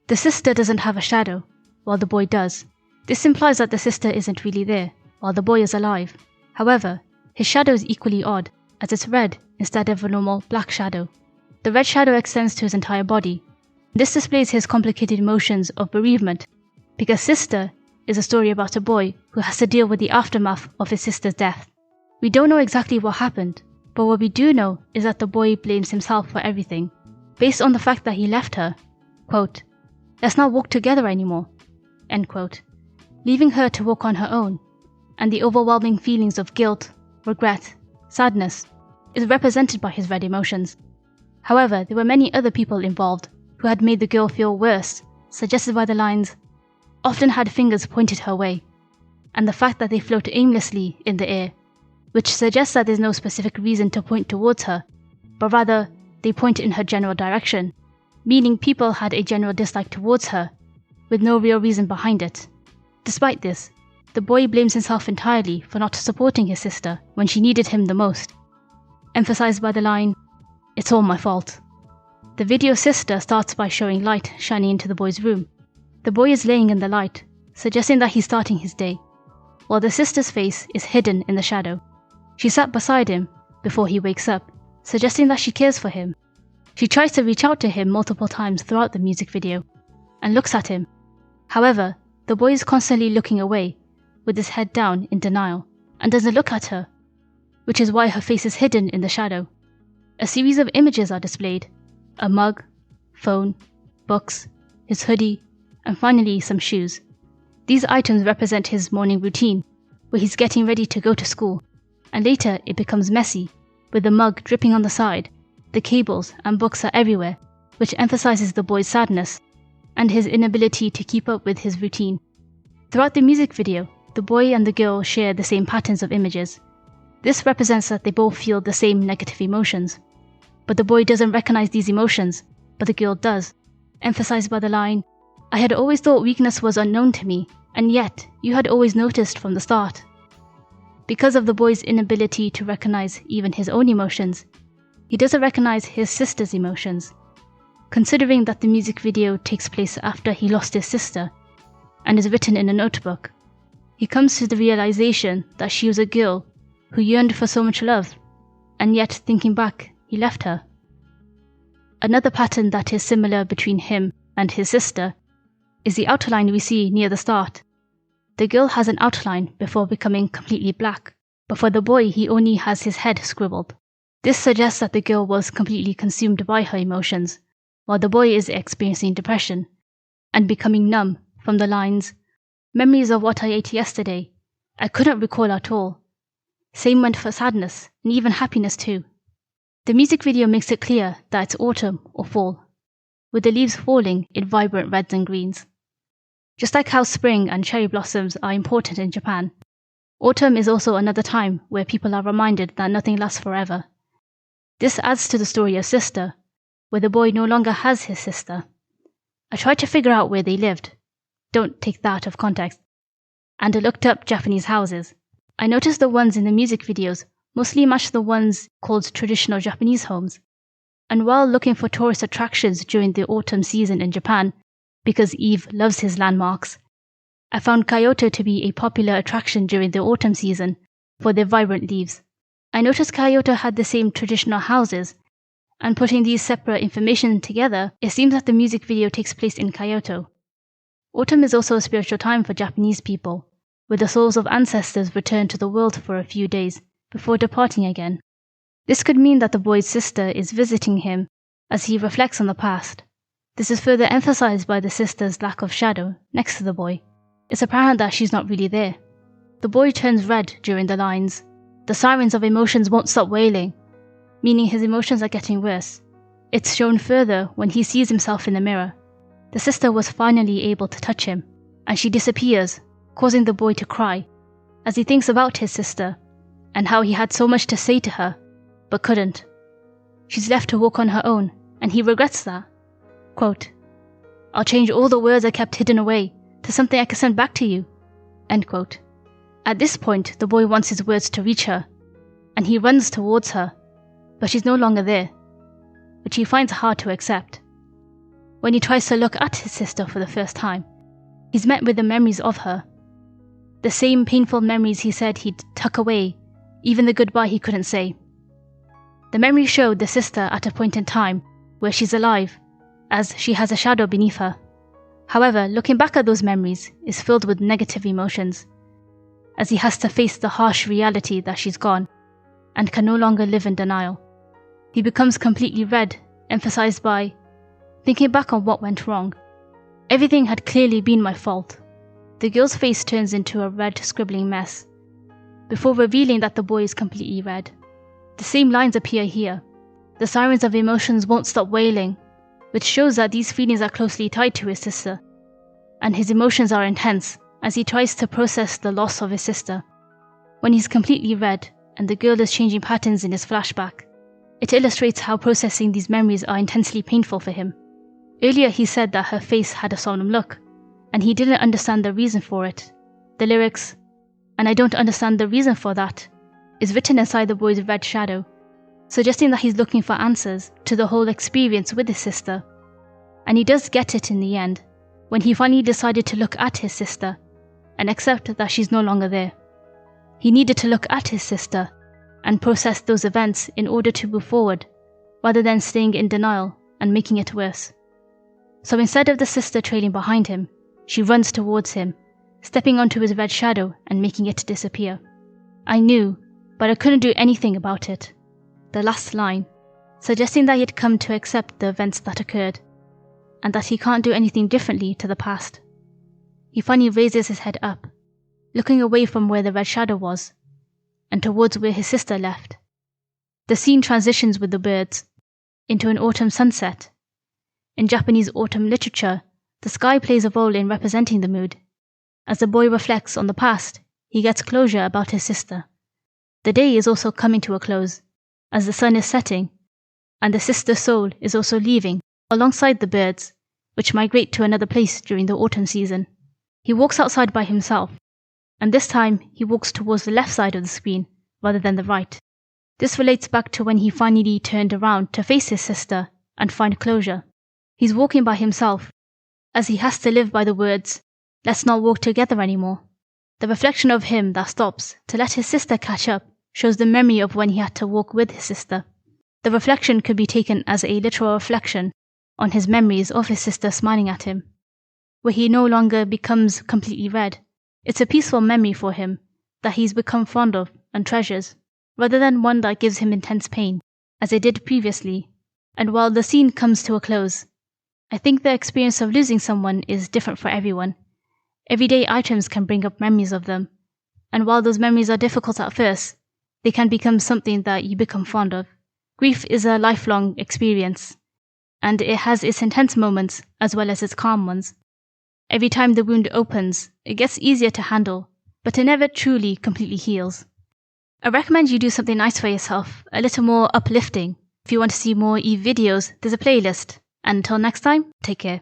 The sister doesn't have a shadow, while the boy does. This implies that the sister isn't really there, while the boy is alive. However, his shadow is equally odd, as it's red instead of a normal black shadow. The red shadow extends to his entire body. This displays his complicated emotions of bereavement, because Sister is a story about a boy who has to deal with the aftermath of his sister's death. We don't know exactly what happened, but what we do know is that the boy blames himself for everything, based on the fact that he left her, quote, "Let's not walk together anymore," end quote, leaving her to walk on her own, and the overwhelming feelings of guilt, regret, sadness is represented by his red emotions. However, there were many other people involved who had made the girl feel worse, suggested by the lines, "often had fingers pointed her way," and the fact that they float aimlessly in the air, which suggests that there's no specific reason to point towards her, but rather they point in her general direction, meaning people had a general dislike towards her, with no real reason behind it. Despite this, the boy blames himself entirely for not supporting his sister when she needed him the most, emphasized by the line, "It's all my fault." The video Sister starts by showing light shining into the boy's room. The boy is laying in the light, suggesting that he's starting his day, while the sister's face is hidden in the shadow. She sat beside him before he wakes up, suggesting that she cares for him. She tries to reach out to him multiple times throughout the music video, and looks at him. However, the boy is constantly looking away, with his head down in denial, and doesn't look at her, which is why her face is hidden in the shadow. A series of images are displayed: a mug, phone, books, his hoodie, and finally some shoes. These items represent his morning routine, where he's getting ready to go to school, and later it becomes messy, with the mug dripping on the side, the cables and books are everywhere, which emphasizes the boy's sadness and his inability to keep up with his routine. Throughout the music video, the boy and the girl share the same patterns of images. This represents that they both feel the same negative emotions. But the boy doesn't recognize these emotions, but the girl does, emphasized by the line, "I had always thought weakness was unknown to me, and yet you had always noticed from the start." Because of the boy's inability to recognize even his own emotions, he doesn't recognize his sister's emotions. Considering that the music video takes place after he lost his sister, and is written in a notebook, he comes to the realization that she was a girl who yearned for so much love, and yet thinking back, he left her. Another pattern that is similar between him and his sister is the outline we see near the start. The girl has an outline before becoming completely black, but for the boy he only has his head scribbled. This suggests that the girl was completely consumed by her emotions, while the boy is experiencing depression and becoming numb from the lines, "Memories of what I ate yesterday, I couldn't recall at all. Same went for sadness and even happiness too." The music video makes it clear that it's autumn or fall, with the leaves falling in vibrant reds and greens. Just like how spring and cherry blossoms are important in Japan, autumn is also another time where people are reminded that nothing lasts forever. This adds to the story of Sister, where the boy no longer has his sister. I tried to figure out where they lived. Don't take that out of context. And I looked up Japanese houses. I noticed the ones in the music videos mostly match the ones called traditional Japanese homes. And while looking for tourist attractions during the autumn season in Japan, because Eve loves his landmarks, I found Kyoto to be a popular attraction during the autumn season for their vibrant leaves. I noticed Kyoto had the same traditional houses, and putting these separate information together, it seems that the music video takes place in Kyoto. Autumn is also a spiritual time for Japanese people, where the souls of ancestors return to the world for a few days before departing again. This could mean that the boy's sister is visiting him as he reflects on the past. This is further emphasized by the sister's lack of shadow next to the boy. It's apparent that she's not really there. The boy turns red during the lines, "The sirens of emotions won't stop wailing," meaning his emotions are getting worse. It's shown further when he sees himself in the mirror. The sister was finally able to touch him, and she disappears, causing the boy to cry, as he thinks about his sister, and how he had so much to say to her, but couldn't. She's left to walk on her own, and he regrets that. Quote, "I'll change all the words I kept hidden away to something I can send back to you." End quote. At this point, the boy wants his words to reach her, and he runs towards her, but she's no longer there, which he finds hard to accept. When he tries to look at his sister for the first time, he's met with the memories of her. The same painful memories he said he'd tuck away, even the goodbye he couldn't say. The memory showed the sister at a point in time where she's alive, as she has a shadow beneath her. However, looking back at those memories is filled with negative emotions, as he has to face the harsh reality that she's gone, and can no longer live in denial. He becomes completely red, emphasized by thinking back on what went wrong. Everything had clearly been my fault. The girl's face turns into a red scribbling mess, before revealing that the boy is completely red. The same lines appear here. The sirens of emotions won't stop wailing, which shows that these feelings are closely tied to his sister, and his emotions are intense as he tries to process the loss of his sister. When he's completely red and the girl is changing patterns in his flashback, it illustrates how processing these memories are intensely painful for him. Earlier he said that her face had a solemn look, and he didn't understand the reason for it. The lyrics, "and I don't understand the reason for that," is written inside the boy's red shadow, suggesting that he's looking for answers to the whole experience with his sister. And he does get it in the end, when he finally decided to look at his sister and accept that she's no longer there. He needed to look at his sister and process those events in order to move forward, rather than staying in denial and making it worse. So instead of the sister trailing behind him, she runs towards him, stepping onto his red shadow and making it disappear. "I knew, but I couldn't do anything about it." The last line, suggesting that he had come to accept the events that occurred, and that he can't do anything differently to the past. He finally raises his head up, looking away from where the red shadow was, and towards where his sister left. The scene transitions with the birds into an autumn sunset. In Japanese autumn literature, the sky plays a role in representing the mood. As the boy reflects on the past, he gets closure about his sister. The day is also coming to a close, as the sun is setting, and the sister soul is also leaving, alongside the birds, which migrate to another place during the autumn season. He walks outside by himself, and this time he walks towards the left side of the screen, rather than the right. This relates back to when he finally turned around to face his sister and find closure. He's walking by himself, as he has to live by the words, "Let's not walk together anymore." The reflection of him that stops to let his sister catch up shows the memory of when he had to walk with his sister. The reflection could be taken as a literal reflection on his memories of his sister smiling at him, where he no longer becomes completely red. It's a peaceful memory for him that he's become fond of and treasures, rather than one that gives him intense pain, as it did previously. And while the scene comes to a close, I think the experience of losing someone is different for everyone. Everyday items can bring up memories of them, and while those memories are difficult at first, they can become something that you become fond of. Grief is a lifelong experience, and it has its intense moments as well as its calm ones. Every time the wound opens, it gets easier to handle, but it never truly completely heals. I recommend you do something nice for yourself, a little more uplifting. If you want to see more Eve videos, there's a playlist. And until next time, take care.